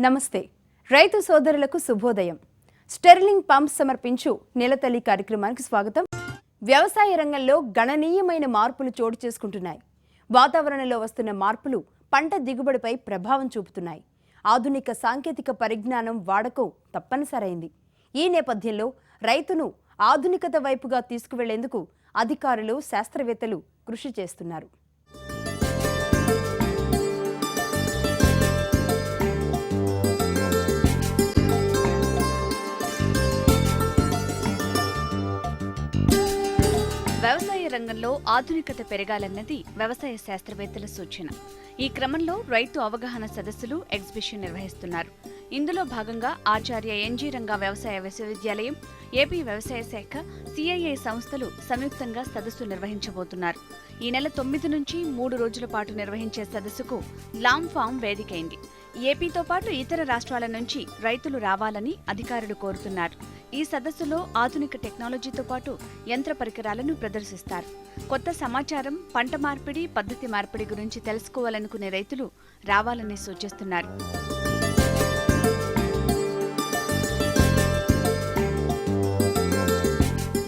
నమస్తే రైతు సోదరులకు శుభోదయం. స్టెర్లింగ్ పంప్ సమర్పించు నెలతల్లి కార్యక్రమానికి స్వాగతం. వ్యవసాయ రంగంలో గణనీయమైన మార్పులు చోటు చేసుకుంటున్నాయి. వాతావరణంలో వస్తున్న మార్పులు పంట దిగుబడిపై ప్రభావం చూపుతున్నాయి. ఆధునిక సాంకేతిక పరిజ్ఞానం వాడకం తప్పనిసరైంది. ఈ నేపథ్యంలో రైతును ఆధునికత వైపుగా తీసుకువెళ్లేందుకు అధికారులు, శాస్త్రవేత్తలు కృషి చేస్తున్నారు. వ్యవసాయ రంగంలో ఆధునికత పెరగాలన్నది వ్యవసాయ శాస్త్రవేత్తల సూచన. ఈ క్రమంలో రైతు అవగాహన సదస్సులు, ఎగ్జిబిషన్ నిర్వహిస్తున్నారు. ఇందులో భాగంగా ఆచార్య ఎన్జీ రంగా వ్యవసాయ విశ్వవిద్యాలయం, ఏపీ వ్యవసాయ శాఖ, సిఐఐ సంస్థలు సంయుక్తంగా సదస్సు నిర్వహించబోతున్నారు. ఈ నెల 9 నుంచి 3 రోజుల పాటు నిర్వహించే సదస్సుకు లాంగ్ ఫామ్ వేదికైంది. ఏపీతో పాటు ఇతర రాష్ట్రాల నుంచి రైతులు రావాలని అధికారులు కోరుతున్నారు. ఈ సదస్సులో ఆధునిక టెక్నాలజీతో పాటు యంత్ర పరికరాలను ప్రదర్శిస్తారు. కొత్త సమాచారం, పంట మార్పిడి, పద్ధతి మార్పిడి గురించి తెలుసుకోవాలనుకునే రైతులు రావాలని సూచిస్తున్నారు.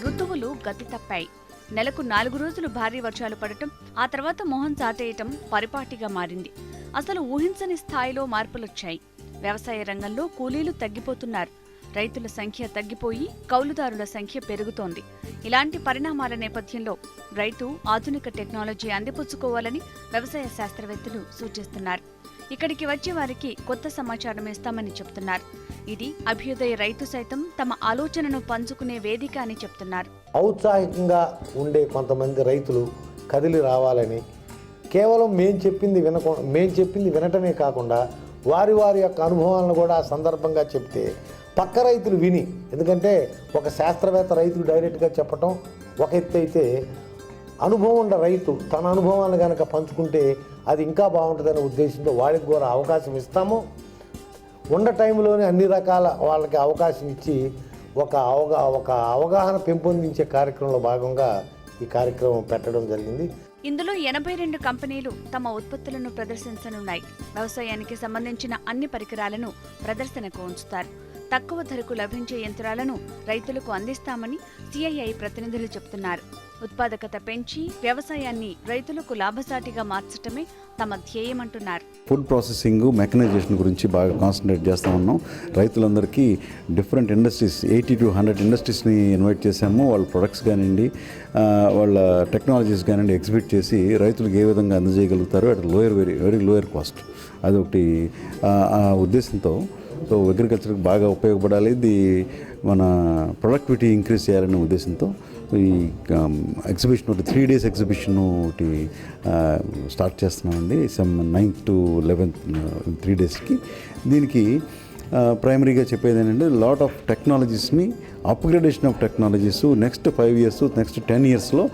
ఋతువులు గతి తప్పాయి. నెలకు 4 రోజులు భారీ వర్షాలు పడటం, ఆ తర్వాత మొహం చాటేయటం పరిపాటిగా మారింది. అసలు ఊహించని స్థాయిలో మార్పులొచ్చాయి. వ్యవసాయ రంగంలో కూలీలు తగ్గిపోతున్నారు. రైతుల సంఖ్య తగ్గిపోయి కౌలుదారుల సంఖ్య పెరుగుతోంది. ఇలాంటి పరిణామాల నేపథ్యంలో రైతు ఆధునిక టెక్నాలజీ అందిపుచ్చుకోవాలని వ్యవసాయ శాస్త్రవేత్తలు సూచిస్తున్నారు. ఇక్కడికి వచ్చే వారికి కొత్త సమాచారం ఇస్తామని చెప్తున్నారు. ఇది అభ్యుదయ రైతు సైతం తమ ఆలోచనను పంచుకునే వేదిక అని చెప్తున్నారు. ఔత్సాహికంగా ఉండే కొంతమంది రైతులు కదిలి రావాలని, కేవలం మేము చెప్పింది వినటమే కాకుండా వారి యొక్క అనుభవాలను కూడా సందర్భంగా చెప్తే పక్క రైతులు విని, ఎందుకంటే ఒక శాస్త్రవేత్త రైతుకు డైరెక్ట్గా చెప్పటం ఒక ఎత్తు అయితే, అనుభవం ఉన్న రైతు తన అనుభవాలను కనుక పంచుకుంటే అది ఇంకా బాగుంటుందనే ఉద్దేశంతో వాళ్ళకి కూడా అవకాశం ఇస్తాము. ఉన్న టైంలోనే అన్ని రకాల వాళ్ళకి అవకాశం ఇచ్చి ఒక అవగాహన పెంపొందించే కార్యక్రమంలో భాగంగా ఈ కార్యక్రమం పెట్టడం జరిగింది. ఇందులో 82 కంపెనీలు తమ ఉత్పత్తులను ప్రదర్శించనున్నాయి. వ్యవసాయానికి సంబంధించిన అన్ని పరికరాలను ప్రదర్శనకు ఉంచుతారు. తక్కువ ధరకు లభించే యంత్రాలను రైతులకు అందిస్తామని సిఐఐ ప్రతినిధులు చెబుతున్నారు. ఉత్పాదకత పెంచి వ్యవసాయాన్ని రైతులకు లాభసాటిగా మార్చడమే తమ ధ్యేయమంటున్నారు. ఫుడ్ ప్రాసెసింగ్, మెకనైజేషన్ గురించి బాగా కాన్సన్ట్రేట్ చేస్తూ ఉన్నాం. రైతులందరికీ డిఫరెంట్ ఇండస్ట్రీస్ 80 to 100 ఇండస్ట్రీస్ని ఇన్వైట్ చేశాము. వాళ్ళ ప్రొడక్ట్స్ కానివ్వండి, వాళ్ళ టెక్నాలజీస్ కానివ్వండి ఎగ్జిబిట్ చేసి రైతులకు ఏ విధంగా అందజేయగలుగుతారో అట్ వెరీ లోయర్ కాస్ట్, అదొకటి ఉద్దేశంతో. సో అగ్రికల్చర్కి బాగా ఉపయోగపడాలి, ఇది మన ప్రొడక్టివిటీ ఇంక్రీజ్ చేయాలనే ఉద్దేశంతో ఈ ఎగ్జిబిషన్ ఒకటి 3 days ఎగ్జిబిషన్ ఒకటి స్టార్ట్ చేస్తున్నామండి. 9th to 11th 3 daysకి. దీనికి ప్రైమరీగా చెప్పేది ఏంటంటే లాట్ ఆఫ్ టెక్నాలజీస్ని, upgradation of technologies next 5 years, next 10 yearsలో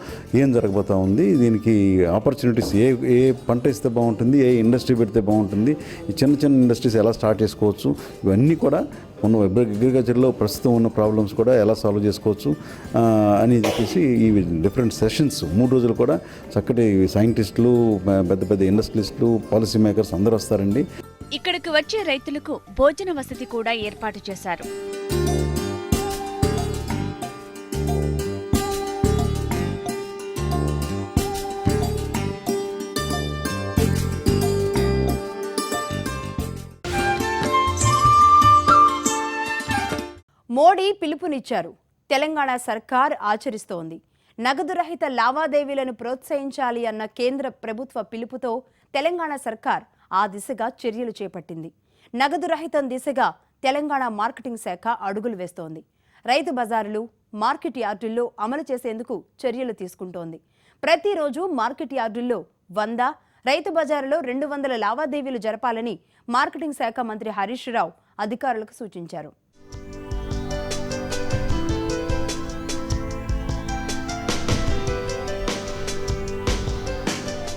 ఏం జరగబోతూ ఉంది, దీనికి ఆపర్చునిటీస్ ఏ పంట ఇస్తే బాగుంటుంది, ఏ ఇండస్ట్రీ పెడితే బాగుంటుంది, ఈ చిన్న ఇండస్ట్రీస్ ఎలా స్టార్ట్ చేసుకోవచ్చు, ఇవన్నీ కూడా ఉన్న అగ్రికల్చర్లో ప్రస్తుతం ఉన్న ప్రాబ్లమ్స్ కూడా ఎలా సాల్వ్ చేసుకోవచ్చు అని చెప్పేసి ఈ డిఫరెంట్ సెషన్స్ 3 రోజులు కూడా చక్కటి సైంటిస్టులు, పెద్ద ఇండస్ట్రియలిస్టులు, పాలసీ మేకర్స్ అందరూ వస్తారండి. ఇక్కడికి వచ్చే రైతులకు భోజన వసతి కూడా ఏర్పాటు చేశారు. మోడీ పిలుపునిచ్చారు. తెలంగాణ సర్కార్ ఆచరిస్తోంది. నగదు రహిత లావాదేవీలను ప్రోత్సహించాలి అన్న కేంద్ర ప్రభుత్వ పిలుపుతో తెలంగాణ సర్కార్ ఆ దిశగా చర్యలు చేపట్టింది. నగదు రహితం దిశగా తెలంగాణ మార్కెటింగ్ శాఖ అడుగులు వేస్తోంది. రైతు బజారులు, మార్కెట్ యార్డుల్లో అమలు చేసేందుకు చర్యలు తీసుకుంటోంది. ప్రతిరోజు మార్కెట్ యార్డుల్లో 100, రైతు బజారులో 200 లావాదేవీలు జరపాలని మార్కెటింగ్ శాఖ మంత్రి హరీష్ రావు అధికారులకు సూచించారు.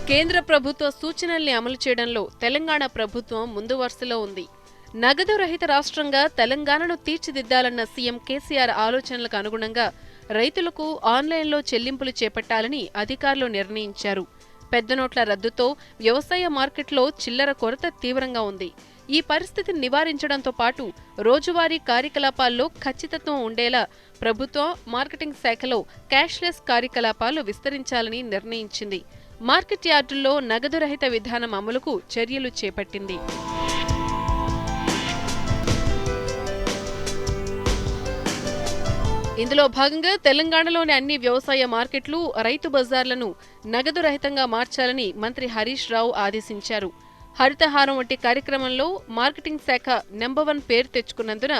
కేంద్ర ప్రభుత్వ సూచనల్ని అమలు చేయడంలో తెలంగాణ ప్రభుత్వం ముందు వరుసలో ఉంది. నగదు రహిత రాష్ట్రంగా తెలంగాణను తీర్చిదిద్దాలన్న సీఎం కేసీఆర్ ఆలోచనలకు అనుగుణంగా రైతులకు ఆన్లైన్లో చెల్లింపులు చేపట్టాలని అధికారులు నిర్ణయించారు. పెద్ద నోట్ల రద్దుతో వ్యవసాయ మార్కెట్లో చిల్లర కొరత తీవ్రంగా ఉంది. ఈ పరిస్థితిని నివారించడంతో పాటు రోజువారీ కార్యకలాపాల్లో ఖచ్చితత్వం ఉండేలా ప్రభుత్వం మార్కెటింగ్ శాఖలో క్యాష్లెస్ కార్యకలాపాలు విస్తరించాలని నిర్ణయించింది. మార్కెట్ యార్డుల్లో నగదు రహిత విధానం అమలుకు చర్యలు చేపట్టింది. ఇందులో భాగంగా తెలంగాణలోని అన్ని వ్యవసాయ మార్కెట్లు, రైతు బజార్లను నగదు రహితంగా మార్చాలని మంత్రి హరీష్ రావు ఆదేశించారు. హరితహారం వంటి కార్యక్రమంలో మార్కెటింగ్ శాఖ నెంబర్ 1 పేరు తెచ్చుకున్నందున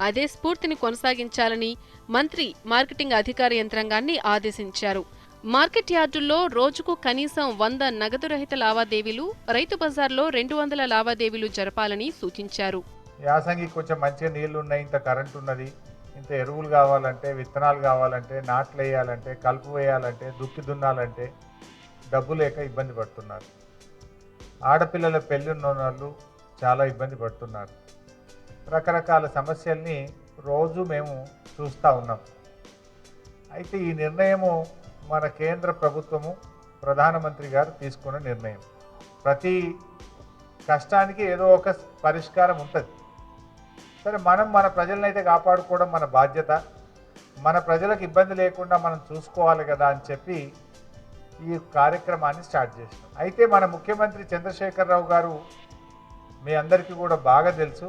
అదే స్ఫూర్తిని కొనసాగించాలని మంత్రి మార్కెటింగ్ అధికార యంత్రాంగాన్ని ఆదేశించారు. మార్కెట్ యార్డుల్లో రోజుకు కనీసం 100 నగదు రహిత లావాదేవీలు, రైతు బజార్లో 200 లావాదేవీలు జరపాలని సూచించారు. యాసంగి కొంచెం మంచిగా నీళ్లు ఉన్నాయి, ఇంత కరెంట్ ఉన్నది, ఇంత ఎరువులు కావాలంటే, విత్తనాలు కావాలంటే, నాట్లు వేయాలంటే, కలుపు వేయాలంటే, దుక్కి దున్నాలంటే డబ్బు లేక ఇబ్బంది పడుతున్నారు. ఆడపిల్లల పెళ్లి ఉన్న వాళ్ళు చాలా ఇబ్బంది పడుతున్నారు. రకరకాల సమస్యల్ని రోజు మేము చూస్తూ ఉన్నాం. అయితే ఈ నిర్ణయము మన కేంద్ర ప్రభుత్వము, ప్రధానమంత్రి గారు తీసుకున్న నిర్ణయం. ప్రతి కష్టానికి ఏదో ఒక పరిష్కారం ఉంటుంది. సరే, మనం మన ప్రజలను అయితే కాపాడుకోవడం మన బాధ్యత. మన ప్రజలకు ఇబ్బంది లేకుండా మనం చూసుకోవాలి కదా అని చెప్పి ఈ కార్యక్రమాన్ని స్టార్ట్ చేసినాం. అయితే మన ముఖ్యమంత్రి చంద్రశేఖరరావు గారు మీ అందరికీ కూడా బాగా తెలుసు.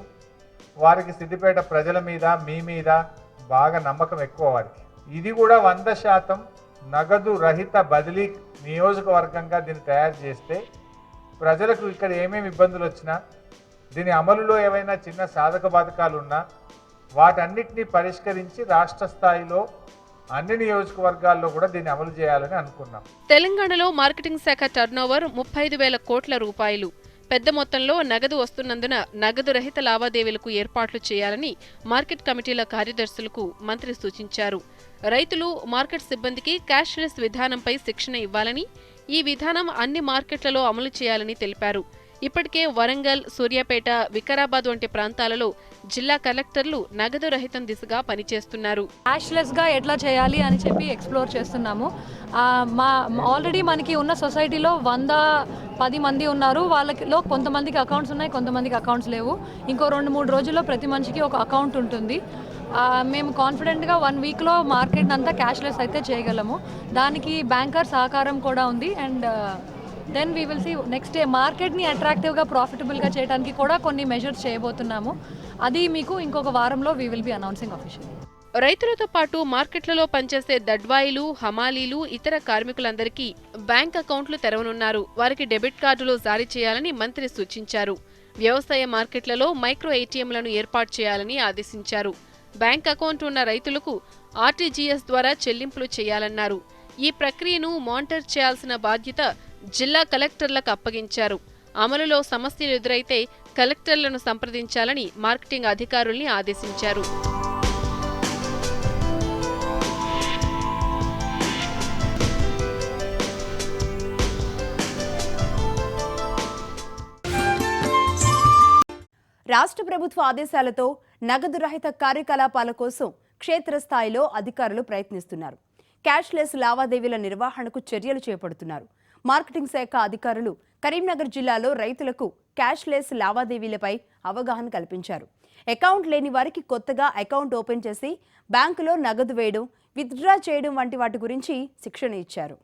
వారికి సిద్దిపేట ప్రజల మీద, మీ మీద బాగా నమ్మకం ఎక్కువ వారికి. ఇది కూడా 100% నగదు రహిత బదిలీ నియోజకవర్గంగా దీన్ని తయారు చేస్తే ప్రజలకు ఇక్కడ ఏమేమి ఇబ్బందులు వచ్చినా, దీని అమలులో ఏవైనా చిన్న సాధక బాధకాలు ఉన్నా వాటన్నిటినీ పరిష్కరించి రాష్ట్ర స్థాయిలో అన్ని నియోజకవర్గాల్లో కూడా దీన్ని అమలు చేయాలని అనుకున్నాం. తెలంగాణలో మార్కెటింగ్ శాఖ టర్నోవర్ 35,000 కోట్ల రూపాయలు. పెద్ద మొత్తంలో నగదు వస్తున్నందున నగదు రహిత లావాదేవీలకు ఏర్పాట్లు చేయాలని మార్కెట్ కమిటీల కార్యదర్శులకు మంత్రి సూచించారు. రైతులు, మార్కెట్ సిబ్బందికి క్యాష్లెస్ విధానంపై శిక్షణ ఇవ్వాలని, ఈ విధానం అన్ని మార్కెట్లలో అమలు చేయాలని తెలిపారు. ఇప్పటికే వరంగల్, సూర్యాపేట, వికారాబాద్ వంటి ప్రాంతాలలో జిల్లా కలెక్టర్లు నగదు రహితం దిశగా పనిచేస్తున్నారు. క్యాష్లెస్గా ఎట్లా చేయాలి అని చెప్పి ఎక్స్ప్లోర్ చేస్తున్నాము. ఆల్రెడీ మనకి ఉన్న సొసైటీలో 110 మంది ఉన్నారు. వాళ్ళలో కొంతమందికి అకౌంట్స్ ఉన్నాయి, కొంతమందికి అకౌంట్స్ లేవు. ఇంకో 2-3 రోజుల్లో ప్రతి మనిషికి ఒక అకౌంట్ ఉంటుంది. మేము కాన్ఫిడెంట్గా 1 వీక్లో మార్కెట్ అంతా క్యాష్లెస్ అయితే చేయగలము. దానికి బ్యాంకర్ సహకారం కూడా ఉంది. And then we will see next day మార్కెట్ని అట్రాక్టివ్గా, ప్రాఫిటబుల్గా చేయడానికి కూడా కొన్ని మెజర్స్ చేయబోతున్నాము. అది మీకు ఇంకొక వారంలో we will be announcing officially. రైతులతో పాటు మార్కెట్లలో పనిచేసే దడ్వాయిలు, హమాలీలు, ఇతర కార్మికులందరికీ బ్యాంక్ అకౌంట్లు తెరవనున్నారు. వారికి డెబిట్ కార్డులు జారీ చేయాలని మంత్రి సూచించారు. వ్యవసాయ మార్కెట్లలో మైక్రో ఏటీఎంలను ఏర్పాటు చేయాలని ఆదేశించారు. బ్యాంక్ అకౌంట్ ఉన్న రైతులకు ఆర్టీజీఎస్ ద్వారా చెల్లింపులు చేయాలన్నారు. ఈ ప్రక్రియను మానిటర్ చేయాల్సిన బాధ్యత జిల్లా కలెక్టర్లకు అప్పగించారు. అమలులో సమస్యలు ఎదురైతే కలెక్టర్లను సంప్రదించాలని మార్కెటింగ్ అధికారుల్ని ఆదేశించారు. రాష్ట్ర ప్రభుత్వ ఆదేశాలతో నగదు రహిత కార్యకలాపాల కోసం క్షేత్రస్థాయిలో అధికారులు ప్రయత్నిస్తున్నారు. క్యాష్లెస్ లావాదేవీల నిర్వహణకు చర్యలు చేపడుతున్నారు. మార్కెటింగ్ శాఖ అధికారులు కరీంనగర్ జిల్లాలో రైతులకు క్యాష్లెస్ లావాదేవీలపై అవగాహన కల్పించారు. అకౌంట్ లేని వారికి కొత్తగా అకౌంట్ ఓపెన్ చేసి బ్యాంకులో నగదు వేయడం, విత్డ్రా చేయడం వంటి వాటి గురించి శిక్షణ ఇచ్చారు.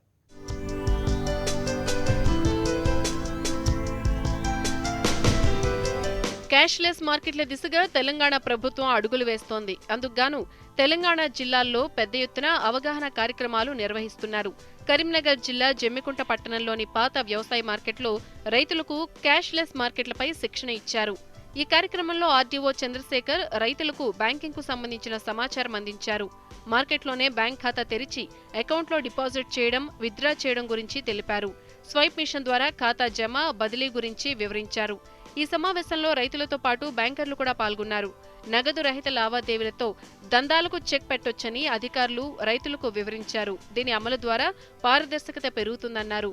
క్యాష్లెస్ మార్కెట్ల దిశగా తెలంగాణ ప్రభుత్వం అడుగులు వేస్తోంది. అందుకుగాను తెలంగాణ జిల్లాల్లో పెద్ద ఎత్తున అవగాహన కార్యక్రమాలు నిర్వహిస్తున్నారు. కరీంనగర్ జిల్లా జమ్మికుంట పట్టణంలోని పాత వ్యవసాయ మార్కెట్లో రైతులకు క్యాష్లెస్ మార్కెట్లపై శిక్షణ ఇచ్చారు. ఈ కార్యక్రమంలో ఆర్డీఓ చంద్రశేఖర్ రైతులకు బ్యాంకింగ్ కు సంబంధించిన సమాచారం అందించారు. మార్కెట్లోనే బ్యాంక్ ఖాతా తెరిచి అకౌంట్లో డిపాజిట్ చేయడం, విత్డ్రా చేయడం గురించి తెలిపారు. స్వైప్ మిషన్ ద్వారా ఖాతా జమ, బదిలీ గురించి వివరించారు. ఈ సమావేశంలో రైతులతో పాటు బ్యాంకర్లు కూడా పాల్గొన్నారు. నగదు రహిత లావాదేవీలతో దందాలకు చెక్ పెట్టొచ్చని అధికారులు రైతులకు వివరించారు. దీని అమలు ద్వారా పారదర్శకత పెరుగుతుందన్నారు.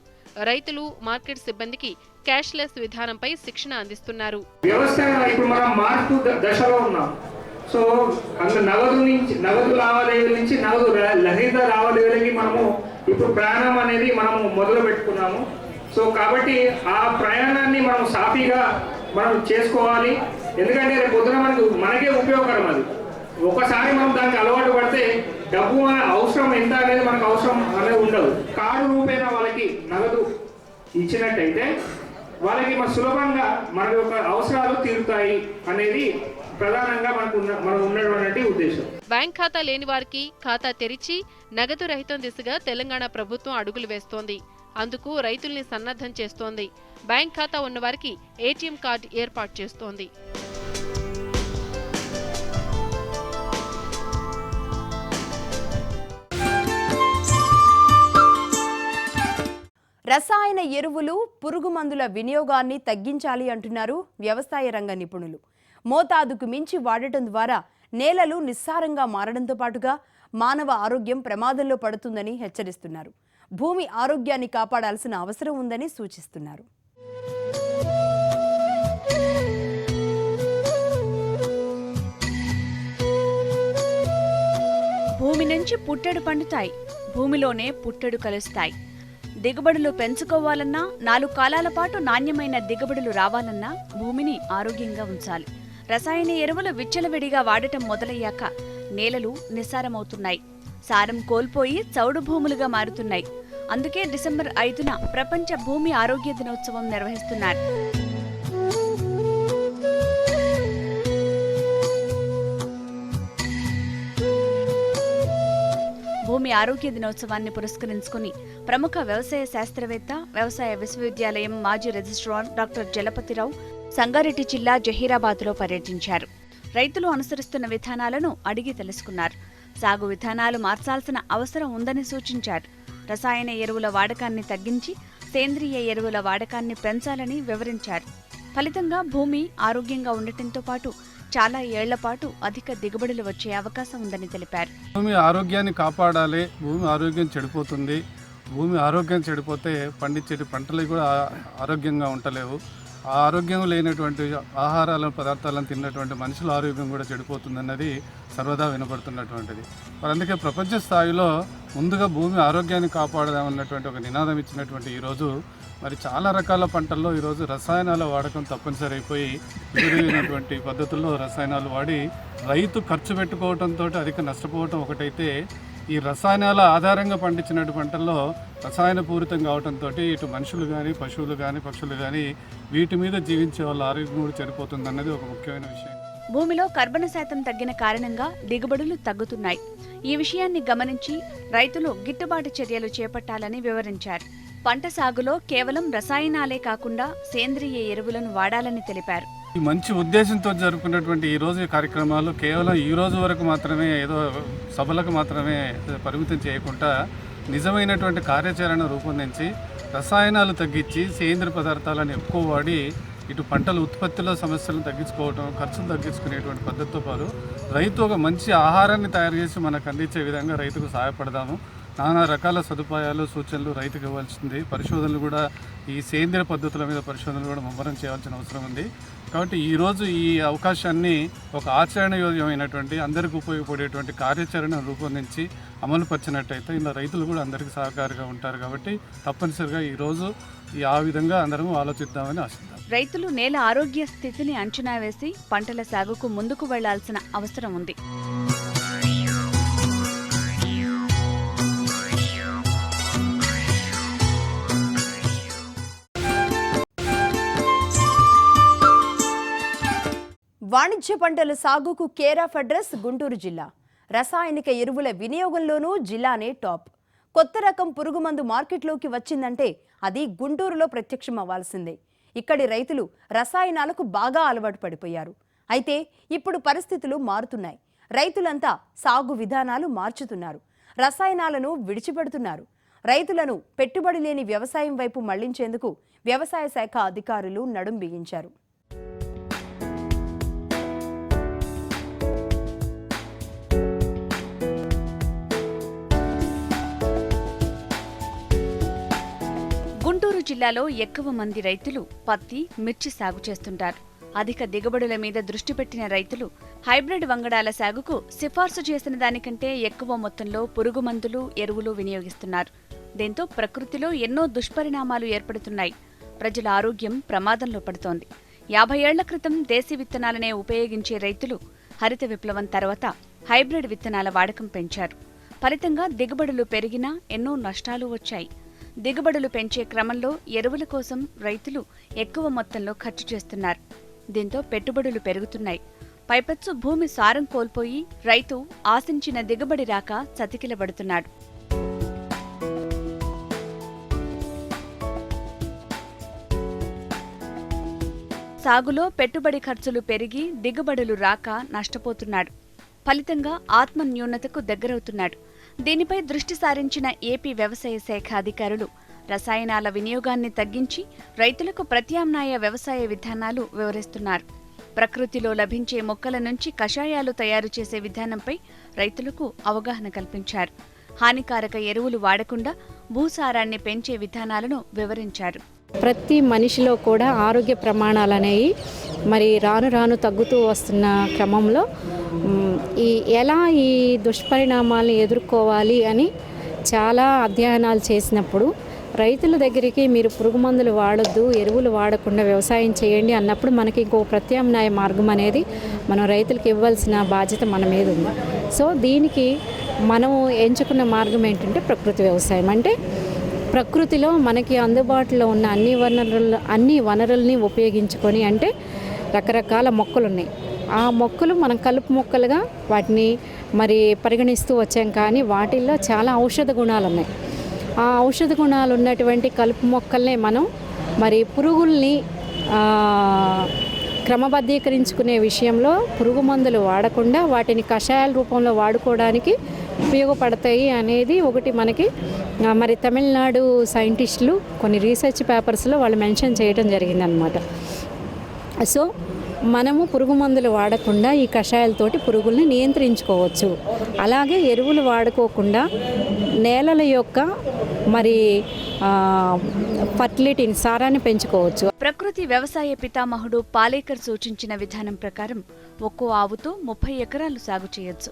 రైతులు, మార్కెట్ సిబ్బందికి క్యాష్లెస్ విధానంపై శిక్షణ అందిస్తున్నారు. సో నగదు లావాదేవీల నుంచి నగదు రహిత లావాదేవీలకి మనము ఇప్పుడు ప్రయాణం అనేది మనము మొదలు పెట్టుకున్నాము. సో కాబట్టి ఆ ప్రయాణాన్ని మనం సాఫీగా మనం చేసుకోవాలి. ఎందుకంటే రేపు పొద్దున మనకే ఉపయోగకరం. అది ఒకసారి మనం దానికి అలవాటు పడితే డబ్బు అవసరం ఎంత అనేది మనకు అవసరం అనేది ఉండదు. కార్డు రూపేణ వాళ్ళకి నగదు ఇచ్చినట్టయితే వాళ్ళకి మన సులభంగా మన యొక్క అవసరాలు తీరుతాయి అనేది ప్రధానంగా మనకు ఉన్నటువంటి ఉద్దేశం. బ్యాంక్ ఖాతా లేని వారికి ఖాతా తెరిచి నగదు రహితం దిశగా తెలంగాణ ప్రభుత్వం అడుగులు వేస్తోంది. అందుకు రైతుల్ని సన్నద్ధం చేస్తోంది. బ్యాంక్ ఖాతా ఉన్నవారికి ఏటీఎం కార్డు ఏర్పాటు చేస్తోంది. రసాయన ఎరువులు, పురుగు మందుల వినియోగాన్ని తగ్గించాలి అంటున్నారు వ్యవసాయ రంగ నిపుణులు. మోతాదుకు మించి వాడటం ద్వారా నేలలు నిస్సారంగా మారడంతో పాటుగా మానవ ఆరోగ్యం ప్రమాదంలో పడుతుందని హెచ్చరిస్తున్నారు. భూమి ఆరోగ్యాన్ని కాపాడాల్సిన అవసరం ఉందని సూచిస్తున్నారు. భూమి నుంచి పుట్టెడు పండుతాయి, భూమిలోనే పుట్టెడు కలుస్తాయి. దిగుబడులు పెంచుకోవాలన్నా, 4 కాలాల పాటు నాణ్యమైన దిగుబడులు రావాలన్నా భూమిని ఆరోగ్యంగా ఉంచాలి. రసాయన ఎరువులు విచ్చలవిడిగా వాడటం మొదలయ్యాక నేలలు నిస్సారమవుతున్నాయి, సారం కోల్పోయి చౌడు భూములుగా మారుతున్నాయి. అందుకే డిసెంబర్ 5న ప్రపంచ భూమి ఆరోగ్య దినోత్సవం నిర్వహిస్తున్నారు. భూమి ఆరోగ్య దినోత్సవాన్ని పురస్కరించుకుని ప్రముఖ వ్యవసాయ శాస్త్రవేత్త, వ్యవసాయ విశ్వవిద్యాలయం మాజీ రిజిస్ట్రార్ డాక్టర్ జలపతిరావు సంగారెడ్డి జిల్లా జహీరాబాద్లో పర్యటించారు. రైతులు అనుసరిస్తున్న విధానాలను అడిగి తెలుసుకున్నారు. సాగు విధానాలు మార్చాల్సిన అవసరం ఉందని సూచించారు. రసాయన ఎరువుల వాడకాన్ని తగ్గించి సేంద్రియ ఎరువుల వాడకాన్ని పెంచాలని వివరించారు. ఫలితంగా భూమి ఆరోగ్యంగా ఉండటంతో పాటు చాలా ఏళ్ల పాటు అధిక దిగుబడులు వచ్చే అవకాశం ఉందని తెలిపారు. భూమి ఆరోగ్యాన్ని కాపాడాలి. భూమి ఆరోగ్యం చెడిపోతుంది. భూమి ఆరోగ్యం చెడిపోతే పండించే పంటలు కూడా ఆరోగ్యంగా ఉండలేవు. ఆ ఆరోగ్యం లేనటువంటి ఆహారాలను, పదార్థాలను తిన్నటువంటి మనుషుల ఆరోగ్యం కూడా చెడిపోతుందన్నది సర్వదా వినపడుతున్నటువంటిది. మరి అందుకే ప్రపంచ స్థాయిలో ముందుగా భూమి ఆరోగ్యాన్ని కాపాడదామన్నటువంటి ఒక నినాదం ఇచ్చినటువంటి ఈరోజు మరి చాలా రకాల పంటల్లో ఈరోజు రసాయనాల వాడకం తప్పనిసరి అయిపోయి వివిధమైనటువంటి పద్ధతుల్లో రసాయనాలు వాడి రైతు ఖర్చు పెట్టుకోవడంతో అధిక నష్టపోవటం ఒకటైతే, ఈ రసాయనాల ఆధారంగా పండించినటువంటి పంటల్లో రసాయన పూరితం కావడంతో ఇటు మనుషులు కానీ, పశువులు కానీ, పక్షులు కానీ వీటి మీద జీవించే వాళ్ళ ఆరోగ్యం కూడా చెడిపోతుందన్నది ఒక ముఖ్యమైన విషయం. భూమిలో కర్బన శాతం తగ్గిన కారణంగా దిగుబడులు తగ్గుతున్నాయి. ఈ విషయాన్ని గమనించి రైతులు గిట్టుబాటు చర్యలు చేపట్టాలని వివరించారు. పంట సాగులో కేవలం రసాయనాలే కాకుండా సేంద్రియ ఎరువులను వాడాలని తెలిపారు. ఈ మంచి ఉద్దేశంతో జరుపుకున్నటువంటి ఈ రోజు కార్యక్రమాలు కేవలం ఈ రోజు వరకు మాత్రమే ఏదో సభలకు మాత్రమే పరిమితం చేయకుండా నిజమైనటువంటి కార్యాచరణ రూపొందించి రసాయనాలు తగ్గించి సేంద్రియ పదార్థాలను ఎక్కువ వాడి ఇటు పంటల ఉత్పత్తిలో సమస్యలను తగ్గించుకోవడం, ఖర్చులు తగ్గించుకునేటువంటి పద్ధతితో పాటు రైతు ఒక మంచి ఆహారాన్ని తయారు చేసి మనకు అందించే విధంగా రైతుకు సహాయపడదాము. నానా రకాల సదుపాయాలు, సూచనలు రైతుకు ఇవ్వాల్సింది. పరిశోధనలు కూడా ఈ సేంద్రియ పద్ధతుల మీద పరిశోధనలు కూడా ముమ్మరం చేయాల్సిన అవసరం ఉంది. కాబట్టి ఈరోజు ఈ అవకాశాన్ని ఒక ఆచరణయోగ్యమైనటువంటి అందరికీ ఉపయోగపడేటువంటి కార్యాచరణ రూపొందించి అమలు పరిచినట్టయితే ఇలా రైతులు కూడా అందరికీ సహకారిగా ఉంటారు. కాబట్టి తప్పనిసరిగా ఈరోజు ఆ విధంగా అందరం ఆలోచిద్దామని ఆశిద్దాం. రైతులు నేల ఆరోగ్య స్థితిని అంచనా వేసి పంటల సాగుకు ముందుకు వెళ్లాల్సిన అవసరం ఉంది. వాణిజ్య పంటల సాగుకు కేర్ ఆఫ్ అడ్రస్ గుంటూరు జిల్లా. రసాయనిక ఎరువుల వినియోగంలోనూ జిల్లానే టాప్. కొత్త రకం పురుగుమందు మార్కెట్లోకి వచ్చిందంటే అది గుంటూరులో ప్రత్యక్షం అవ్వాల్సిందే. ఇక్కడి రైతులు రసాయనాలకు బాగా అలవాటు పడిపోయారు. అయితే ఇప్పుడు పరిస్థితులు మారుతున్నాయి. రైతులంతా సాగు విధానాలు మార్చుతున్నారు, రసాయనాలను విడిచిపెడుతున్నారు. రైతులను పెట్టుబడి లేని వ్యవసాయం వైపు మళ్లించేందుకు వ్యవసాయ శాఖ అధికారులు నడుం బిగించారు. గుంటూరు జిల్లాలో ఎక్కువ మంది రైతులు పత్తి, మిర్చి సాగు చేస్తుంటారు. అధిక దిగుబడుల మీద దృష్టి పెట్టిన రైతులు హైబ్రిడ్ వంగడాల సాగుకు సిఫార్సు చేసిన దానికంటే ఎక్కువ మొత్తంలో పురుగు మందులు, ఎరువులు వినియోగిస్తున్నారు. దీంతో ప్రకృతిలో ఎన్నో దుష్పరిణామాలు ఏర్పడుతున్నాయి. ప్రజల ఆరోగ్యం ప్రమాదంలో పడుతోంది. 50 ఏళ్ల క్రితం దేశీ విత్తనాలనే ఉపయోగించే రైతులు హరిత విప్లవం తర్వాత హైబ్రిడ్ విత్తనాల వాడకం పెంచారు. ఫలితంగా దిగుబడులు పెరిగినా ఎన్నో నష్టాలు వచ్చాయి. దిగుబడులు పెంచే క్రమంలో ఎరువుల కోసం రైతులు ఎక్కువ మొత్తంలో ఖర్చు చేస్తున్నారు. దీంతో పెట్టుబడులు పెరుగుతున్నాయి. పైపెచ్చు భూమి సారం కోల్పోయి రైతు ఆశించిన దిగుబడి రాక చతికిలబడుతున్నాడు. సాగులో పెట్టుబడి ఖర్చులు పెరిగి దిగుబడులు రాక నష్టపోతున్నాడు. ఫలితంగా ఆత్మన్యూనతకు దగ్గరవుతున్నాడు. దీనిపై దృష్టి సారించిన ఏపీ వ్యవసాయ శాఖ అధికారులు రసాయనాల వినియోగాన్ని తగ్గించి రైతులకు ప్రత్యామ్నాయ వ్యవసాయ విధానాలు వివరిస్తున్నారు. ప్రకృతిలో లభించే మొక్కల నుంచి కషాయాలు తయారు చేసే విధానంపై రైతులకు అవగాహన కల్పించారు. హానికారక ఎరువులు వాడకుండా భూసారాన్ని పెంచే విధానాలను వివరించారు. ప్రతి మనిషిలో కూడా ఆరోగ్య ప్రమాణాలు అనేవి మరి రాను రాను తగ్గుతూ వస్తున్న క్రమంలో ఎలా ఈ దుష్పరిణామాలను ఎదుర్కోవాలి అని చాలా అధ్యయనాలు చేసినప్పుడు రైతుల దగ్గరికి మీరు పురుగు మందులు వాడొద్దు, ఎరువులు వాడకుండా వ్యవసాయం చేయండి అన్నప్పుడు మనకి ఇంకో ప్రత్యామ్నాయ మార్గం అనేది మనం రైతులకు ఇవ్వాల్సిన బాధ్యత మన మీద ఉంది. సో దీనికి మనం ఎంచుకున్న మార్గం ఏంటంటే ప్రకృతి వ్యవసాయం. అంటే ప్రకృతిలో మనకి అందుబాటులో ఉన్న అన్ని వనరుల్ని ఉపయోగించుకొని, అంటే రకరకాల మొక్కలు ఉన్నాయి, ఆ మొక్కలు మనం కలుపు మొక్కలుగా వాటిని మరి పరిగణిస్తూ వచ్చాం. కానీ వాటిల్లో చాలా ఔషధ గుణాలు ఉన్నాయి. ఆ ఔషధ గుణాలు ఉన్నటువంటి కలుపు మొక్కల్ని మనం మరి పురుగుల్ని క్రమబద్ధీకరించుకునే విషయంలో పురుగు మందులు వాడకుండా వాటిని కషాయాల రూపంలో వాడుకోవడానికి ఉపయోగపడతాయి అనేది ఒకటి మనకి మరి తమిళనాడు సైంటిస్టులు కొన్ని రీసెర్చ్ పేపర్స్లో వాళ్ళు మెన్షన్ చేయడం జరిగిందనమాట. సో మనము పురుగు మందులు వాడకుండా ఈ కషాయాలతోటి పురుగుల్ని నియంత్రించుకోవచ్చు. అలాగే ఎరువులు వాడుకోకుండా నేలల యొక్క మరి ఫర్టిలిటీని, సారాన్ని పెంచుకోవచ్చు. ప్రకృతి వ్యవసాయ పితామహుడు పాలేకర్ సూచించిన విధానం ప్రకారం ఒక్కో ఆవుతో 30 ఎకరాలు సాగు చేయొచ్చు.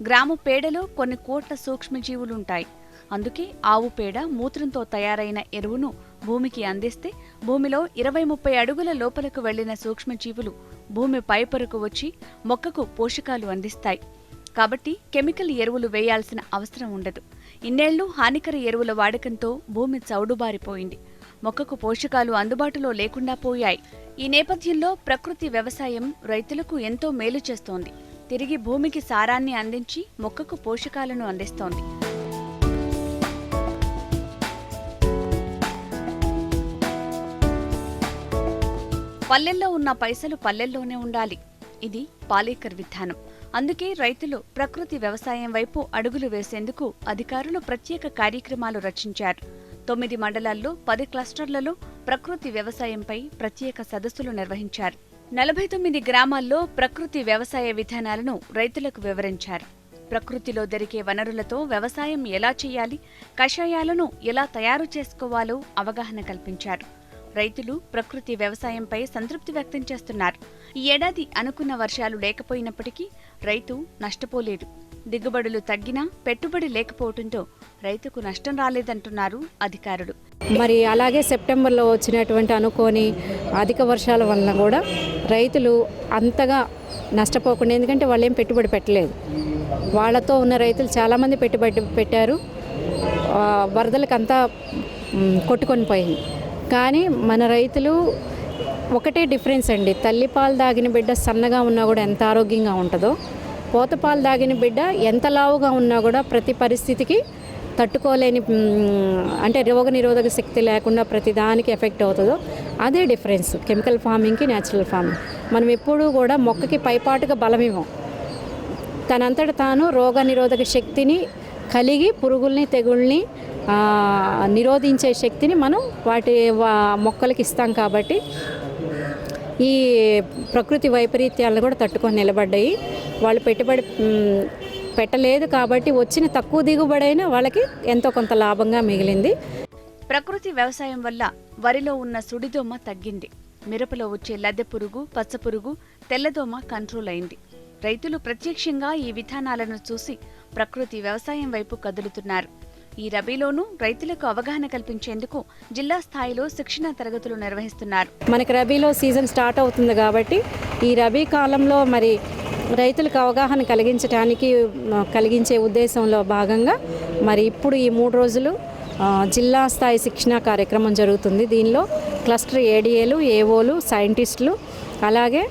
గ్రామ పేడలో కొన్ని కోట్ల సూక్ష్మజీవులుంటాయి. అందుకే ఆవు పేడ, మూత్రంతో తయారైన ఎరువును భూమికి అందిస్తే భూమిలో 20-30 అడుగుల లోపలకు వెళ్లిన సూక్ష్మజీవులు భూమి పైపొరకు వచ్చి మొక్కకు పోషకాలు అందిస్తాయి. కాబట్టి కెమికల్ ఎరువులు వేయాల్సిన అవసరం ఉండదు. ఇన్నేళ్లు హానికర ఎరువుల వాడకంతో భూమి చౌడుబారిపోయింది. మొక్కకు పోషకాలు అందుబాటులో లేకుండా పోయాయి. ఈ నేపథ్యంలో ప్రకృతి వ్యవసాయం రైతులకు ఎంతో మేలు చేస్తోంది. తిరిగి భూమికి సారాన్ని అందించి మొక్కకు పోషకాలను అందిస్తోంది. పల్లెల్లో ఉన్న పైసలు పల్లెల్లోనే ఉండాలి. ఇది పాలేకర్ విధానం. అందుకే రైతులు ప్రకృతి వ్యవసాయం వైపు అడుగులు వేసేందుకు అధికారులు ప్రత్యేక కార్యక్రమాలు రచించారు. 9 మండలాల్లో 10 క్లస్టర్లలో ప్రకృతి వ్యవసాయంపై ప్రత్యేక సదస్సులు నిర్వహించారు. 49 గ్రామాల్లో ప్రకృతి వ్యవసాయ విధానాలను రైతులకు వివరించారు. ప్రకృతిలో దొరికే వనరులతో వ్యవసాయం ఎలా చేయాలి, కషాయాలను ఎలా తయారు చేసుకోవాలో అవగాహన కల్పించారు. రైతులు ప్రకృతి వ్యవసాయంపై సంతృప్తి వ్యక్తం చేస్తున్నారు. ఈ ఏడాది అనుకున్న వర్షాలు లేకపోయినప్పటికీ రైతు నష్టపోలేదు. దిగుబడులు తగ్గినా పెట్టుబడి లేకపోవడంతో రైతుకు నష్టం రాలేదంటున్నారు అధికారులు. మరి అలాగే సెప్టెంబర్లో వచ్చినటువంటి అనుకోని అధిక వర్షాల వలన కూడా రైతులు అంతగా నష్టపోకుండా, ఎందుకంటే వాళ్ళు ఏం పెట్టుబడి పెట్టలేదు. వాళ్ళతో ఉన్న రైతులు చాలామంది పెట్టుబడి పెట్టారు. వరదలకు అంతా కొట్టుకొని పోయింది. కానీ మన రైతులు ఒకటే డిఫరెన్స్ అండి. తల్లిపాలు దాగిన బిడ్డ సన్నగా ఉన్నా కూడా ఎంత ఆరోగ్యంగా ఉంటుందో, పోతపాలు దాగిన బిడ్డ ఎంత లావుగా ఉన్నా కూడా ప్రతి పరిస్థితికి తట్టుకోలేని, అంటే రోగ నిరోధక శక్తి లేకుండా ప్రతి దానికి ఎఫెక్ట్ అవుతుందో అదే డిఫరెన్స్ కెమికల్ ఫార్మింగ్కి న్యాచురల్ ఫార్మింగ్. మనం ఎప్పుడూ కూడా మొక్కకి పైపాటుగా బలం ఇవ్వం. తనంతట తాను రోగ నిరోధక శక్తిని కలిగి పురుగుల్ని, తెగుళ్ళని నిరోధించే శక్తిని మనం వాటి మొక్కలకి ఇస్తాం. కాబట్టి ఈ ప్రకృతి వైపరీత్యాలను కూడా తట్టుకొని నిలబడ్డాయి. వాళ్ళు పెట్టుబడి పెట్టలేదు కాబట్టి వచ్చిన తక్కువ దిగుబడైనా వాళ్ళకి ఎంతో కొంత లాభంగా మిగిలింది. ప్రకృతి వ్యవసాయం వల్ల వరిలో ఉన్న సుడిదోమ తగ్గింది. మిరపలో వచ్చే లద్దె పురుగు, పచ్చపురుగు, తెల్లదోమ కంట్రోల్ అయింది. రైతులు ప్రత్యక్షంగా ఈ విధానాలను చూసి ప్రకృతి వ్యవసాయం వైపు కదులుతున్నారు. ఈ రబీలోనూ రైతులకు అవగాహన కల్పించేందుకు జిల్లా స్థాయిలో శిక్షణా తరగతులు నిర్వహిస్తున్నారు. మనకి రబీలో సీజన్ స్టార్ట్ అవుతుంది కాబట్టి ఈ రబీ కాలంలో మరి రైతులకు అవగాహన కలిగించే ఉద్దేశంలో భాగంగా మరి ఇప్పుడు ఈ 3 రోజులు జిల్లా స్థాయి శిక్షణా కార్యక్రమం జరుగుతుంది. దీనిలో క్లస్టర్ ఏడీఏలు, ఏఓలు, సైంటిస్టులు, అలాగే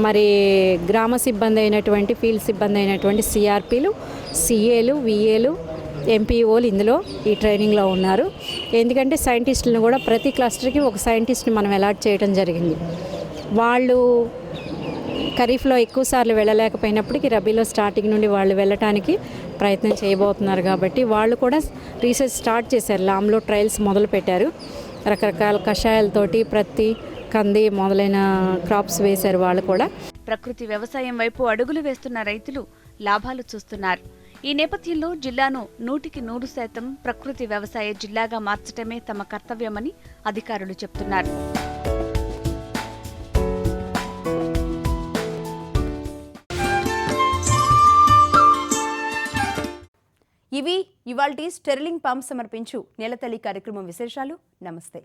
మరి గ్రామ సిబ్బంది అయినటువంటి ఫీల్డ్ సిబ్బంది అయినటువంటి సిఆర్పీలు, సిఏలు, విఏలు, ఎంపీఓలు ఇందులో ఈ ట్రైనింగ్లో ఉన్నారు. ఎందుకంటే సైంటిస్టులను కూడా ప్రతి క్లస్టర్కి ఒక సైంటిస్ట్ని మనం అలాట్ చేయడం జరిగింది. వాళ్ళు ఖరీఫ్లో ఎక్కువసార్లు వెళ్ళలేకపోయినప్పటికీ రబీలో స్టార్టింగ్ నుండి వాళ్ళు వెళ్ళటానికి ప్రయత్నం చేయబోతున్నారు. కాబట్టి వాళ్ళు కూడా రీసెర్చ్ స్టార్ట్ చేశారు. లామ్లో ట్రయల్స్ మొదలుపెట్టారు. రకరకాల కషాయాలతోటి ప్రతి కంది మొదలైన క్రాప్స్ వేశారు వాళ్ళు కూడా. ప్రకృతి వ్యవసాయం వైపు అడుగులు వేస్తున్న రైతులు లాభాలు చూస్తున్నారు. ఈ నేపథ్యంలో జిల్లాను 100% ప్రకృతి వ్యవసాయ జిల్లాగా మార్చడమే తమ కర్తవ్యమని అధికారులు చెబుతున్నారు. ఇవి ఇవాల్టి స్టెర్లింగ్ పంప్ సమర్పించు నెలతల్లి కార్యక్రమం విశేషాలు. నమస్తే.